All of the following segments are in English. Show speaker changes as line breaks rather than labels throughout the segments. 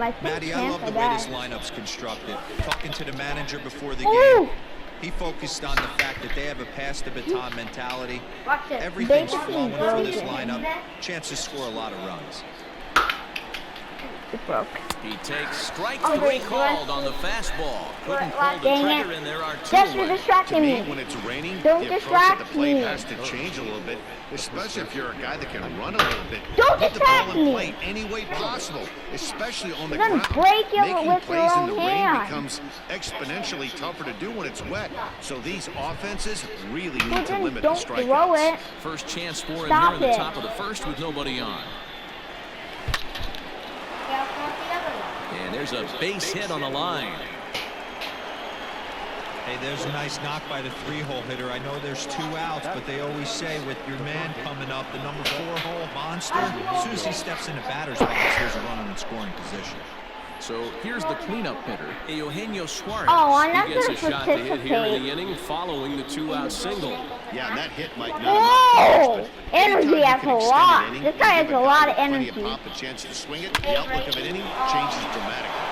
I think
Maddie, I love the way this lineup's constructed. Talking to the manager before the game, he focused on the fact that they have a pass the baton mentality. Everything's flowing for this lineup. Chances score a lot of runs.
It broke.
He takes strike three called on the fastball. Couldn't pull the trigger, and there are two
Just you're
away.
distracting me.
When it's raining,
Don't
the approach
distract
of the plate
me.
has to change a little bit, especially if you're a guy that can run a little bit.
Don't
Get the ball
distract
in
me.
play any way possible, especially on the
You're gonna
ground.
break it
Making
with
plays
your
in the
own
rain
hand.
becomes exponentially tougher to do when it's wet. So these offenses really need to
Then
limit the
don't throw
strikeouts.
it.
First chance for him
Stop
here in the
it.
top of the first with nobody on. And there's a base hit on the line.
Hey, there's a nice knock by the 3-hole hitter. I know there's 2 outs, but they always say with your man coming up, the number 4-hole monster, as soon as he steps in the batter's box, there's a runner in scoring position.
So here's the cleanup hitter, Eugenio Suarez.
I'm not
He gets a
gonna
shot to hit here in
participate.
the inning following the 2-out single.
Yeah, and that hit might not
Whoa!
have
Energy has a lot. This guy has a lot of energy.
Pop a chance to swing it. The outlook of an inning changes dramatically.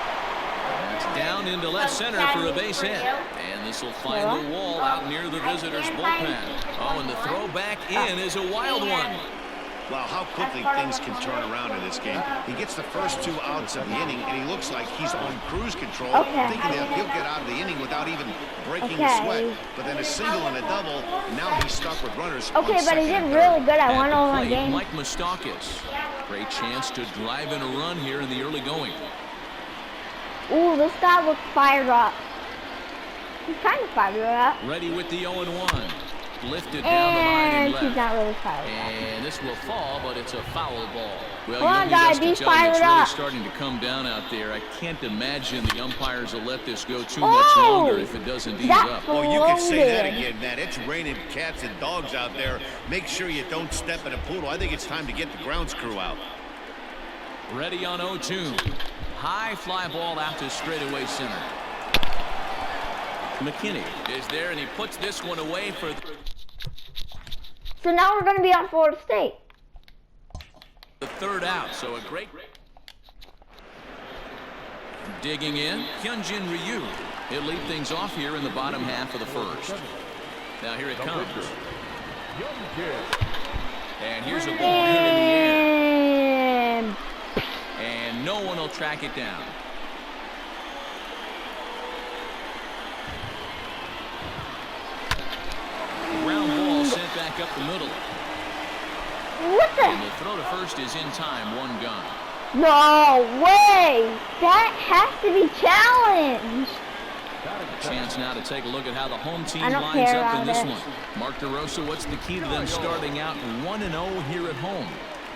That's down into left center for a base hit. And this will find the wall out near the visitor's bullpen. Oh, and the throw back in is a wild one.
Wow, how quickly things can turn around in this game. He gets the first 2 outs of the inning, and he looks like he's on cruise control, thinking that he'll get out of the inning without even breaking a sweat. But then a single and a double, now he's stuck with runners.
Okay, but he did really good at one on one game.
Mike Moustakas. Great chance to drive in a run here in the early going.
Ooh, this guy looks fired up. He's kind of fired up.
Ready with the 0-1. Lifted down the line and left.
He's not really fired up.
And this will fall, but it's a foul ball. Well,
Come on, guys, be
it's
fired
really
up.
starting to come down out there. I can't imagine the umpires will let this go too much longer if it doesn't ease up.
Oh, you can say that again, Matt. It's raining cats and dogs out there. Make sure you don't step in a poodle. I think it's time to get the grounds crew out.
Ready on 0-2. High fly ball out to straightaway center. McKinney is there, and he puts this one away for
So now we're going to be on Florida State.
the 3rd out. So a great digging in, Hyunjin Ryu. He'll lead things off here in the bottom half of the first. Now here it comes. And here's a ball hit in the air. And no one will track it down. Ground ball sent back up the middle.
What the?
And the throw to first is in time, 1 gun.
No way! That has to be challenged.
A chance now to take a look at how the home team
I don't
lines
care
up in
about
this
it.
one. Mark DeRosa, what's the key to them starting out 1-0 here at home?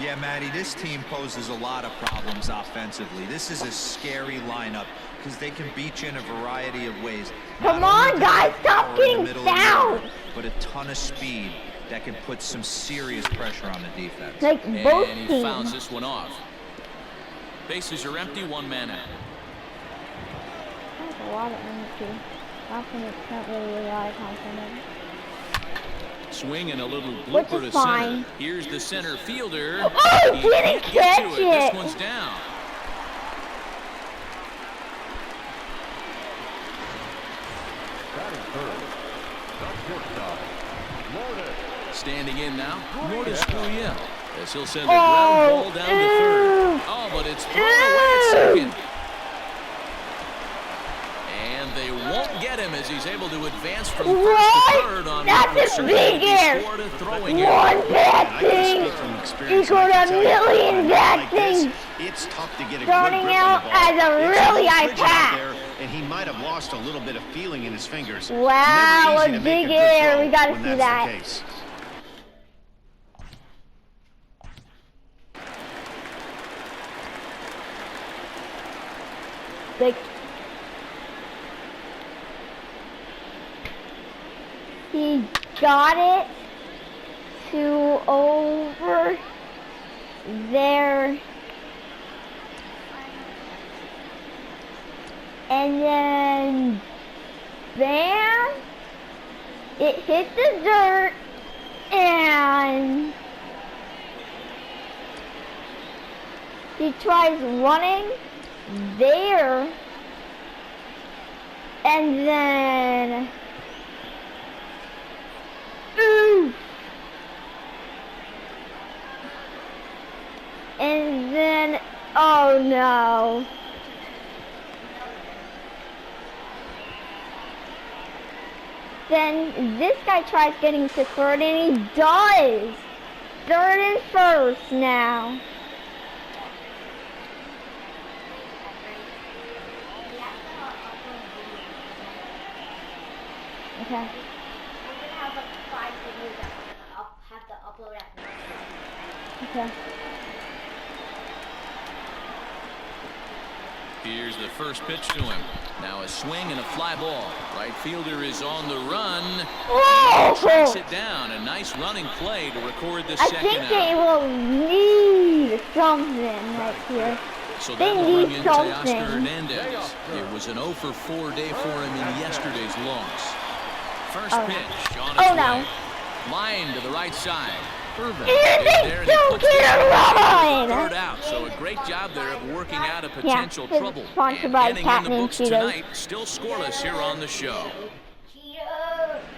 Yeah, Maddie, this team poses a lot of problems offensively. This is a scary lineup because they can beat you in a variety of ways.
Come
Not only
on,
do they
guys,
have
stop
power in
getting
the middle of the
fouled.
order, but a ton of speed that can put some serious pressure on the defense.
Like both
And he
teams.
fouls this one off. Bases are empty, 1 man out.
That's a lot of energy. Confidence can't really rely on confidence.
Swing and a little
Which
blooper
is
to
fine.
center. Here's the center fielder.
Oh, he didn't
can't get
catch
to it.
it.
This one's down. Standing in now, Lourdes Gurriel. As he'll send a ground ball down to third. Oh, but it's thrown away at second. And they won't get him as he's able to advance from first to third on
That's a big error.
One
One bad thing equal to a million bad things.
It's tough to get a
Starting
good grip
out
on the ball.
as a
It's
really high
frigid out
pass.
there, and he might have lost a little bit of feeling in his fingers.
Wow,
Never easy
a
to make
big
a good
error.
throw
We gotta
when
see
that's
that.
the case.
Like, he got it to over there, and then bam, it hit the dirt, and he tries running, there. And then... Ooh! And then... Oh no. Then this guy tries getting to third, and he does. Third and first now. Okay.
We're gonna have like 5 videos that we're gonna have to upload at night.
Okay.
Here's the first pitch to him. Now a swing and a fly ball. Right fielder is on the run.
Whoa!
Tracks it down. A nice running play to record the
I
second
think they
out.
will need something right here.
So
They
that will bring
need
in
something.
Teoscar Hernandez. It was an 0 for 4 day for him in yesterday's loss. First pitch on its way. Line to the right side. Irvin is there, and he puts it on the third out. So a great job there of working out a potential trouble. And inning in the books tonight, still scoreless here on the show.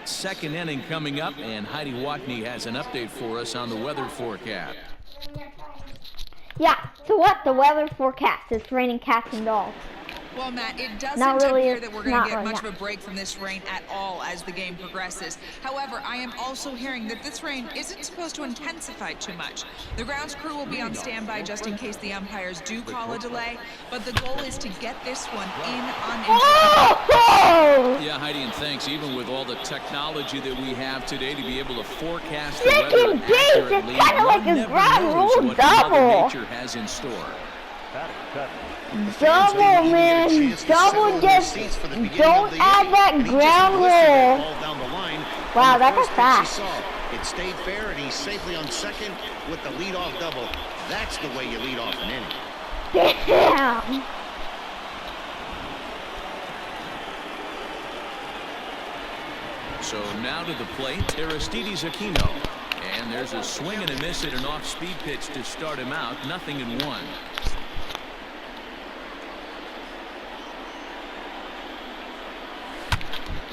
Second inning coming up, and Heidi Watney has an update for us on the weather forecast.
Yeah, so what? The weather forecast is raining cats and dogs.
Well, Matt, it doesn't
Not really,
appear that we're going to get
not
much
right
of a break from this rain at all as the game progresses. However, I am also hearing that this rain isn't supposed to intensify too much. The grounds crew will be on standby just in case the umpires do call a delay, but the goal is to get this one in uninterrupted.
Oh!
Yeah, Heidi, and thanks. Even with all the technology that we have today to be able to forecast the weather
Second base,
accurately,
it's kind of like
one
a
never
ground
knows
rule
what Mother
double.
Nature has in store.
Double, man. Double just don't add that ground rule. Wow, that got fast.
It stayed fair, and he's safely on second with the leadoff double. That's the way you lead off an inning.
Damn.
So now to the plate, Aristides Aquino. And there's a swing and a miss at an off-speed pitch to start him out. 0-1.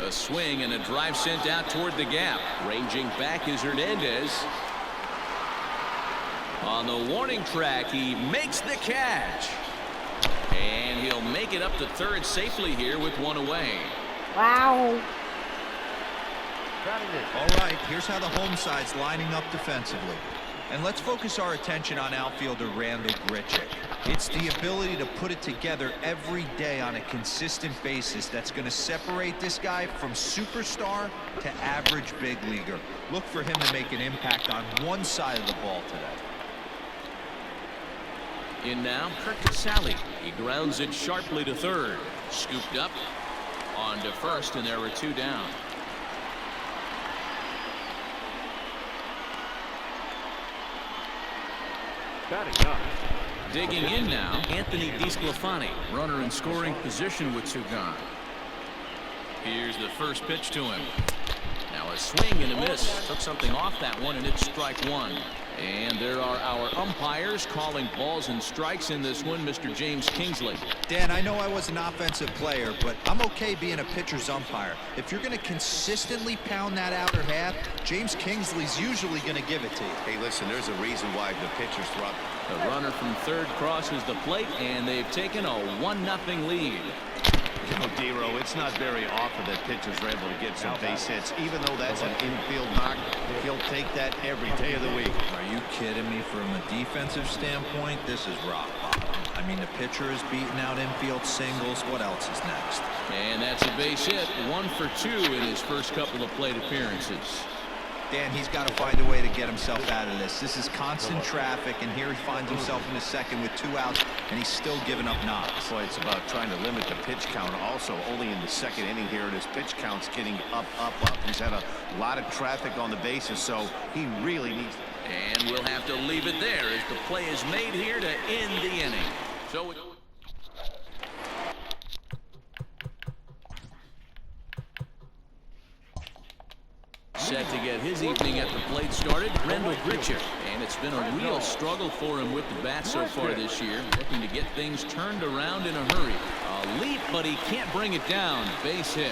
A swing and a drive sent out toward the gap. Ranging back is Hernandez. On the warning track, he makes the catch. And he'll make it up to third safely here with one away.
Wow.
All right, here's how the home side's lining up defensively. And let's focus our attention on outfielder Randall Grichuk. It's the ability to put it together every day on a consistent basis that's going to separate this guy from superstar to average big leaguer. Look for him to make an impact on one side of the ball today.
In now, Kirk Casale. He grounds it sharply to third. Scooped up. On to first, and there were 2 down. Digging in now, Anthony DeSclafani. Runner in scoring position with 2 gone. Here's the first pitch to him. Now a swing and a miss. Took something off that one, and it's strike 1. And there are our umpires calling balls and strikes in this one, Mr. James Kingsley.
Dan, I know I was an offensive player, but I'm okay being a pitcher's umpire. If you're going to consistently pound that outer half, James Kingsley's usually going to give it to you.
Hey, listen, there's a reason why the pitchers throw.
The runner from third crosses the plate, and they've taken a 1-0 lead.
You know, D-Row, it's not very often that pitchers are able to get some base hits. Even though that's an infield knock, he'll take that every day of the week.
Are you kidding me? From a defensive standpoint, this is rock bottom. I mean, the pitcher is beating out infield singles. What else is next?
And that's a base hit. 1 for 2 in his first couple of plate appearances.
Dan, he's got to find a way to get himself out of this. This is constant traffic, and here he finds himself in the second with 2 outs, and he's still giving up knocks.
Boy, it's about trying to limit the pitch count. Also, only in the second inning here, and his pitch count's getting up. He's had a lot of traffic on the bases, so he really needs.
And we'll have to leave it there as the play is made here to end the inning. So. Set to get his evening at the plate started, Randall Grichuk. And it's been a real struggle for him with the bat so far this year. Looking to get things turned around in a hurry. A leap, but he can't bring it down. Base hit.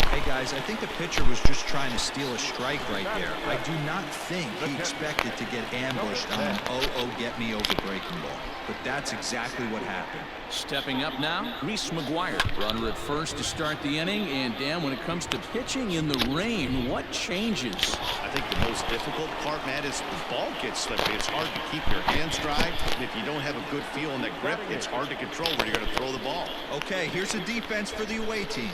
Hey guys, I think the pitcher was just trying to steal a strike right there. I do not think he expected to get ambushed on an get me over breaking ball. But that's exactly what happened.
Stepping up now, Reese McGuire. Runner at first to start the inning. And Dan, when it comes to pitching in the rain, what changes?
I think the most difficult part, Matt, is the ball gets slippery. It's hard to keep your hands dry. And if you don't have a good feel in that grip, it's hard to control where you're going to throw the ball.
Okay, here's the defense for the away team.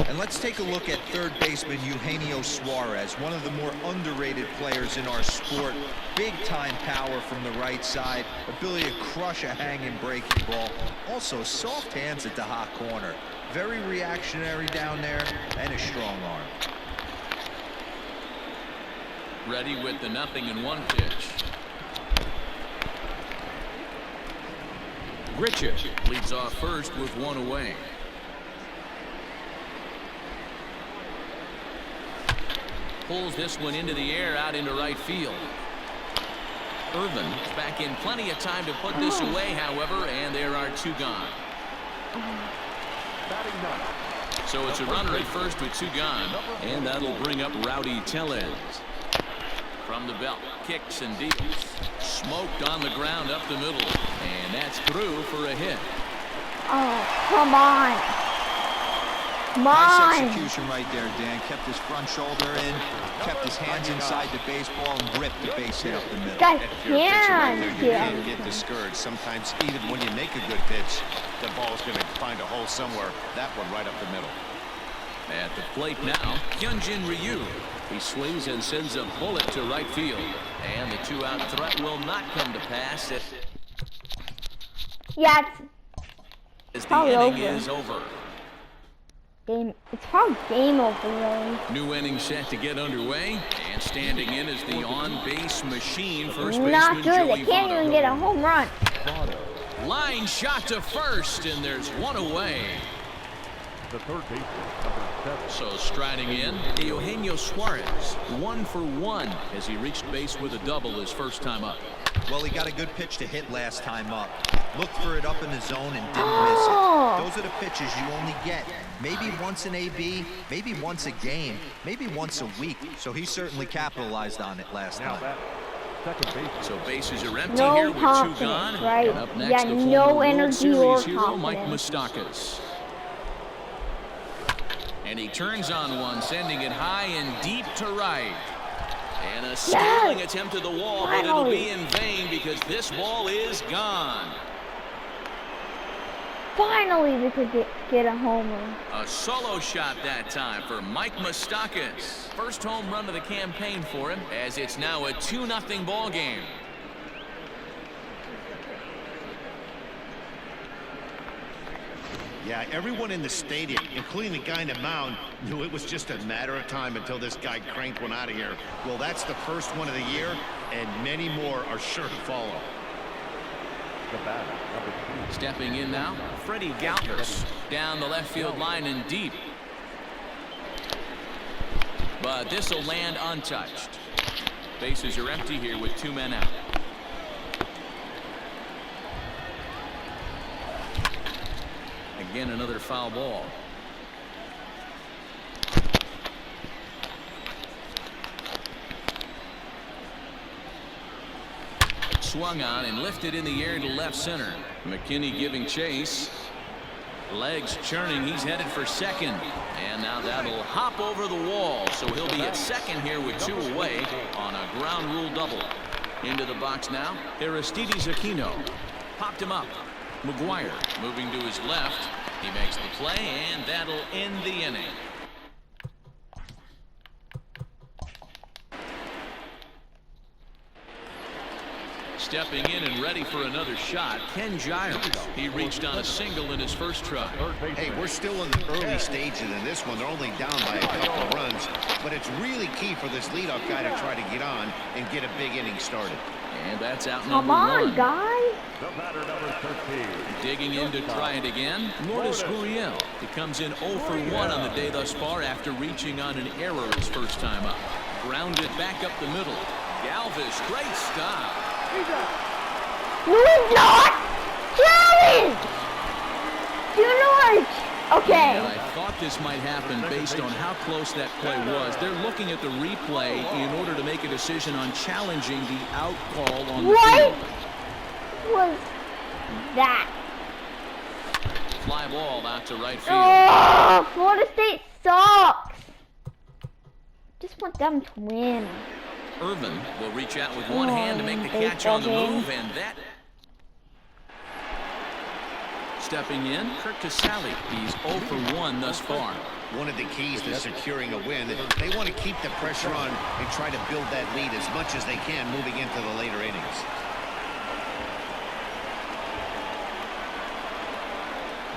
And let's take a look at third baseman Eugenio Suarez, one of the more underrated players in our sport. Big time power from the right side, ability to crush a hanging breaking ball. Also soft hands at the hot corner. Very reactionary down there and a strong arm.
Ready with the 0-1 pitch. Grichuk leads off first with one away. Pulls this one into the air out into right field. Irvin is back in plenty of time to put this away, however, and there are two gone. So it's a runner at first with two gone, and that'll bring up Rowdy Tellez. From the belt, kicks and deals. Smoked on the ground up the middle, and that's through for a hit.
Oh, come on. Come
Nice
on.
execution right there, Dan. Kept his front shoulder in, kept his hands inside the baseball, and ripped the base hit up the middle.
Guys,
If you're a pitcher right there, you
yeah.
can't get discouraged. Sometimes even when you make a good pitch, the ball's going to find a hole somewhere. That one right up the middle.
At the plate now, Hyunjin Ryu. He swings and sends a bullet to right field. And the two-out threat will not come to pass
Yeah,
as the
probably
inning
over.
is over.
It's probably game over, really.
New inning set to get underway. And standing in is the on-base machine, first
Not
baseman
good.
Joey
They can't even
Votto.
get a home run.
Line shot to first, and there's one away.
The third baseman, number 7.
So striding in, Eugenio Suarez, 1 for 1 as he reached base with a double his first time up.
Well, he got a good pitch to hit last time up. Looked for it up in the zone and didn't miss it. Those are the pitches you only get. Maybe once an AB, maybe once a game, maybe once a week. So he certainly capitalized on it last
Now
time.
that second baseman.
So bases are empty
No
here with two
confidence,
gone.
right?
And up next,
Yeah,
the
no
former World
energy or
Series hero Mike
confidence.
Moustakas. And he turns on one, sending it high and deep to right. And a stealing attempt to the wall, but it'll be in vain because this ball is gone.
Finally, they could get a homer.
A solo shot that time for Mike Moustakas. First home run of the campaign for him, as it's now a 2-0 ball game.
Yeah, everyone in the stadium, including the guy in the mound, knew it was just a matter of time until this guy cranked one out of here. Well, that's the first one of the year, and many more are sure to follow.
The batter, number 3.
Stepping in now, Freddie Galvis down the left field line and deep. But this will land untouched. Bases are empty here with 2 men out. Again, another foul ball. Swung on and lifted in the air to left center. McKinney giving chase. Legs churning. He's headed for second. And now that'll hop over the wall. So he'll be at second here with 2 away on a ground rule double. Into the box now, Aristides Aquino. Popped him up. McGuire moving to his left. He makes the play, and that'll end the inning. Stepping in and ready for another shot, Ken Giles. He reached on a single in his first try.
Hey, we're still in the early stages in this one. They're only down by a couple of runs, but it's really key for this leadoff guy to try to get on and get a big inning started.
And that's out
Come
number
on,
1.
guys.
The batter, number 13.
Digging in to try it again, Lourdes Gurriel. He comes in 0 for 1 on the day thus far after reaching on an error his first time up. Grounded back up the middle. Galvis, great stop.
No, it's not! Challenge! George! Okay.
And I thought this might happen based on how close that play was. They're looking at the replay in order to make a decision on challenging the out call on the field.
What was that?
Fly ball out to right field.
Oh, Florida State sucks. Just want them to win.
Irvin will reach out with one hand to make the catch on the move, and that. Stepping in, Kirk Casale. He's 0 for 1 thus far.
One of the keys to securing a win, they want to keep the pressure on and try to build that lead as much as they can moving into the later innings.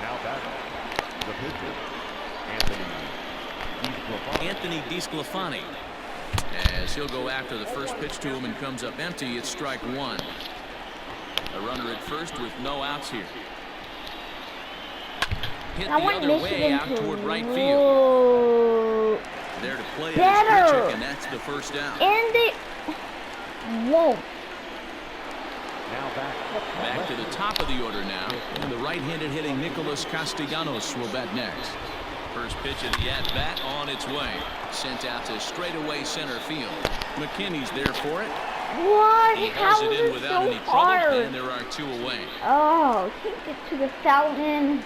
Now batting, the pitcher,
Anthony DeSclafani. As he'll go after the first pitch to him and comes up empty, it's strike one. A runner at first with no outs here. Hit the other way out toward right field. There to play is Grichuk, and that's the first out.
And they won't.
Now
Back to the top of the order now. And the right-handed hitting Nicholas Castellanos will bat next. First pitch of the at-bat on its way. Sent out to straightaway center field. McKinney's there for it.
What?
He has
How
it
is
in
it
without
so
any trouble,
hard?
and there are two away.
Oh, can't get to the fountain.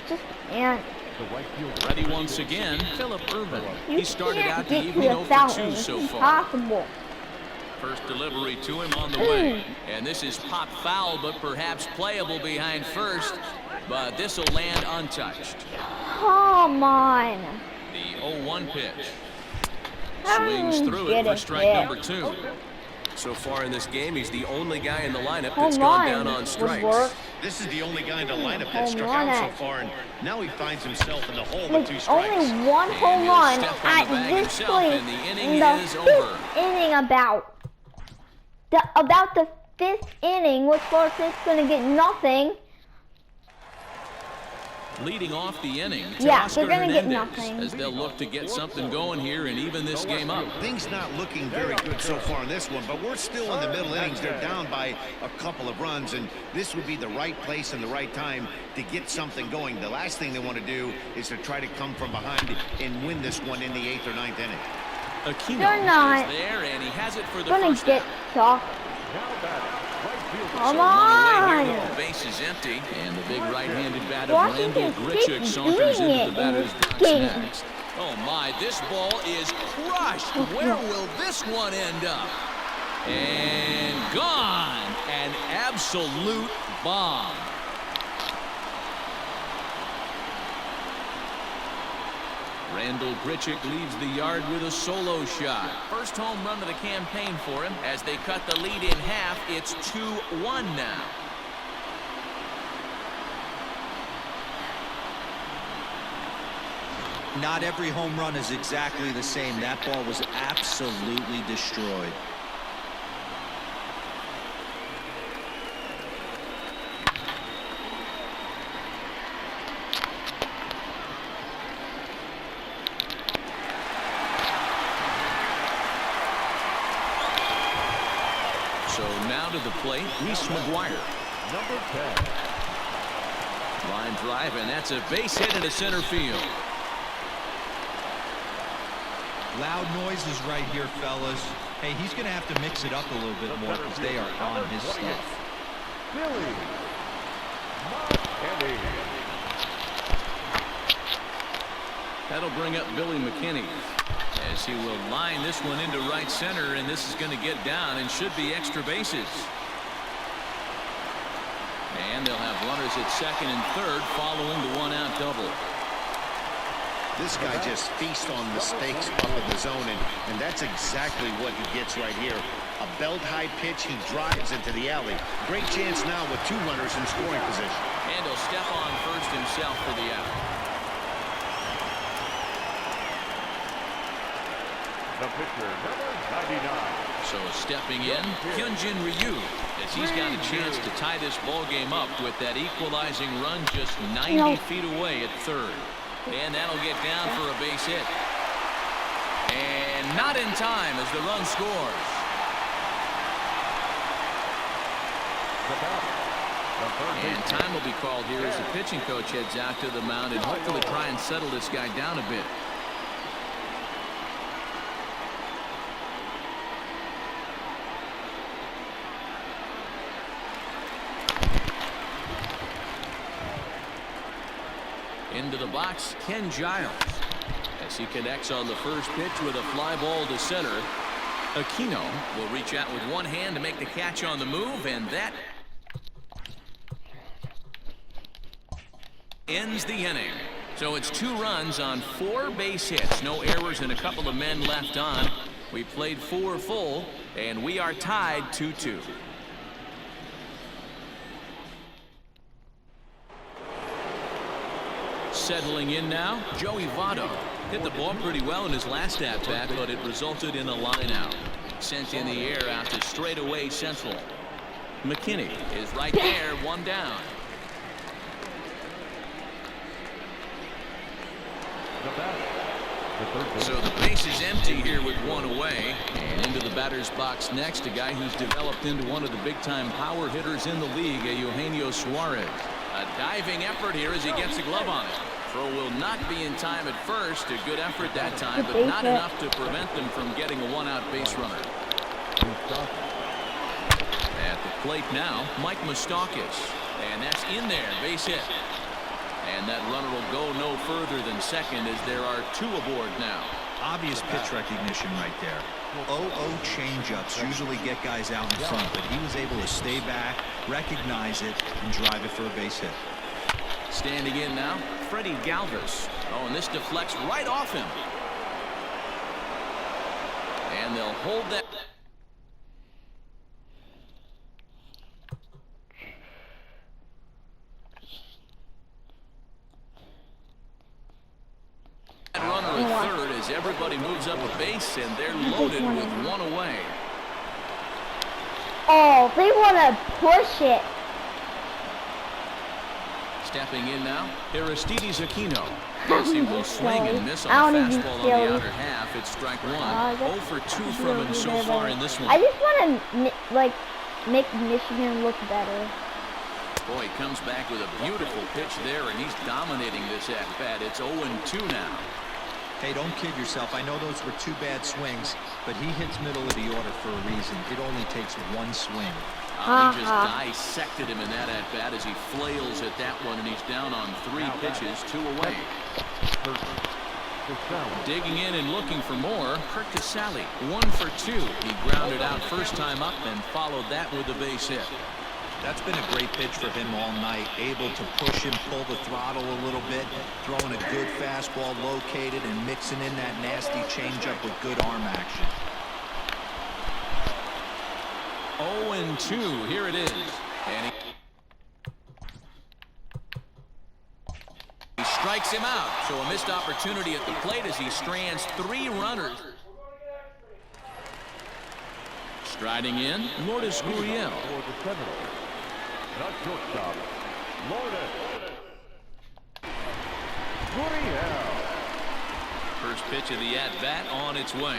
Just can't.
Ready once again, Philip Irvin.
You
He started
can't
out the
get
evening
to
0
the
for
fountain.
2 so
It's
far.
impossible.
First delivery to him on the way. And this is pop foul, but perhaps playable behind first. But this will land untouched.
Come on.
The 0-1 pitch.
I
Swings
don't
through
get
it for
it
strike
there.
number 2.
So far in this game, he's the only guy in the lineup
Home
that's gone
run
down on
would
strikes.
work.
This is the only guy in the lineup that struck
Home
out so
run.
far, and now he finds himself in the hole with
Like
2 strikes.
only one home
he'll
run
step on the
at
bag
this
himself,
point
and the inning
in the
is
fifth
over.
inning about the 5th inning, which Florida State's gonna get nothing.
Leading off the inning,
Yeah,
Oscar
they're gonna get
Hernandez,
nothing.
as they'll look to get something going here and even this game up.
Things not looking very good so far in this one, but we're still in the middle innings. They're down by a couple of runs, and this would be the right place and the right time to get something going. The last thing they want to do is to try to come from behind and win this one in the 8th or 9th inning.
Aquino
They're not
is there, and he has it for the
gonna
first
get
down.
soft.
So
Come
one away
on.
here with the base is empty, and the big right-handed bat of
Washington
Randall Grichuk
State's
saunters
doing
into
it
the
in
batter's
this
box
game.
next. Oh my, this ball is crushed. Where will this one end up? And gone. An absolute bomb. Randall Grichuk leaves the yard with a solo shot. First home run of the campaign for him. As they cut the lead in half, it's 2-1 now.
Not every home run is exactly the same. That ball was absolutely destroyed.
So now to the plate, Reese McGuire.
Number 10.
Line drive, and that's a base hit into center field.
Loud noises right here, fellas. Hey, he's going to have to mix it up a little bit more because they are on his stuff.
Billy McKinney.
That'll bring up Billy McKinney, as he will line this one into right center, and this is going to get down and should be extra bases. And they'll have runners at second and third following the one-out double.
This guy just feasts on mistakes up in the zone, and that's exactly what he gets right here. A belt-high pitch, he drives into the alley. Great chance now with 2 runners in scoring position.
And he'll step on first himself for the out.
The pitcher, number 99.
So stepping in, Hyunjin Ryu, as he's got a chance to tie this ball game up with that equalizing run just 90 feet away at third. And that'll get down for a base hit. And not in time as the run scores. And time will be called here as the pitching coach heads out to the mound and hopefully try and settle this guy down a bit. Into the box, Ken Giles, as he connects on the first pitch with a fly ball to center. Aquino will reach out with one hand to make the catch on the move, and that ends the inning. So it's 2 runs on 4 base hits, no errors, and a couple of men left on. We played 4 full, and we are tied 2-2. Settling in now, Joey Votto. Hit the ball pretty well in his last at-bat, but it resulted in a line out. Sent in the air out to straightaway central. McKinney is right there, 1 down. So the base is empty here with 1 away. And into the batter's box next, a guy who's developed into one of the big-time power hitters in the league, Eugenio Suarez. A diving effort here as he gets a glove on it. Throw will not be in time at first. A good effort that time, but not enough to prevent them from getting a 1-out base runner. At the plate now, Mike Moustakas. And that's in there, base hit. And that runner will go no further than second as there are 2 aboard now.
Obvious pitch recognition right there. 0-0 changeups usually get guys out in front, but he was able to stay back, recognize it, and drive it for a base hit.
Standing in now, Freddie Galvis. Oh, and this deflects right off him. And they'll hold that. Runner at third as everybody moves up a base, and they're loaded with 1 away.
Oh, they want to push it.
Stepping in now, Aristides Aquino. Yes, he will swing and miss on a fastball on the outer half. It's strike 1. 0 for 2 from him so far in this one.
I just want to, like, make Michigan look better.
Boy, he comes back with a beautiful pitch there, and he's dominating this at-bat. It's 0-2 now.
Hey, don't kid yourself. I know those were 2 bad swings, but he hits middle of the order for a reason. It only takes 1 swing.
He just dissected him in that at-bat as he flails at that one, and he's down on 3 pitches, 2 away. Digging in and looking for more, Kurt Casale, 1 for 2. He grounded out first time up and followed that with a base hit.
That's been a great pitch for him all night. Able to push him, pull the throttle a little bit, throwing a good fastball located and mixing in that nasty changeup with good arm action.
0-2, here it is. And he strikes him out. So a missed opportunity at the plate as he strands 3 runners. Striding in, Lourdes Gurriel.
Not shortstop, Lourdes Gurriel.
First pitch of the at-bat on its way.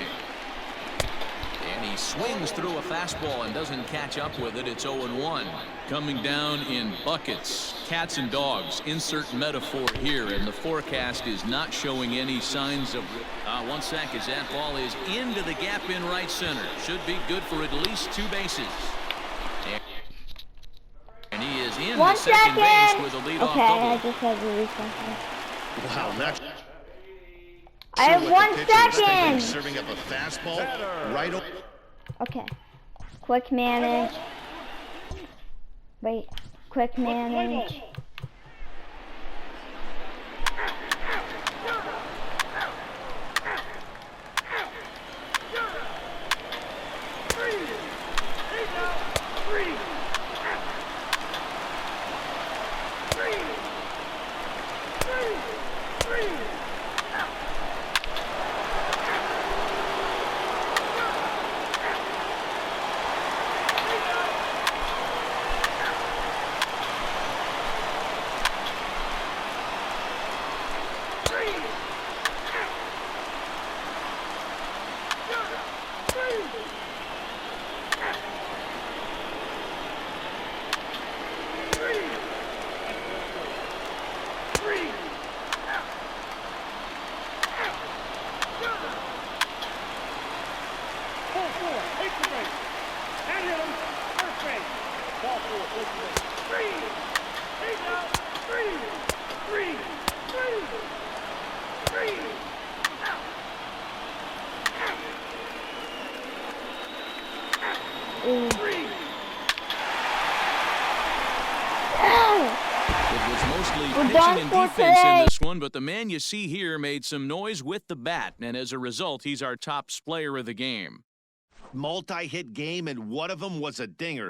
And he swings through a fastball and doesn't catch up with it. It's 0-1. Coming down in buckets. Cats and dogs. Insert metaphor here. And the forecast is not showing any signs of... 1 sec as that ball is into the gap in right center. Should be good for at least 2 bases. And he is in the second base with a leadoff double.
I just had to reset.
Wow, next.
I have 1 second.
Serving up a fastball right over.
Okay. Quick manage. Wait. Quick manage.
the base. And hit him. First base. Ball four. Take the base. 3. 8 out. 3. 3. 3. 3. Out. Out. 3.
It was mostly
We're
pitching
done
and
for
defense
today.
in this one, but the man you see here made some noise with the bat, and as a result, he's our top player of the game.
Multi-hit game, and one of them was a dinger.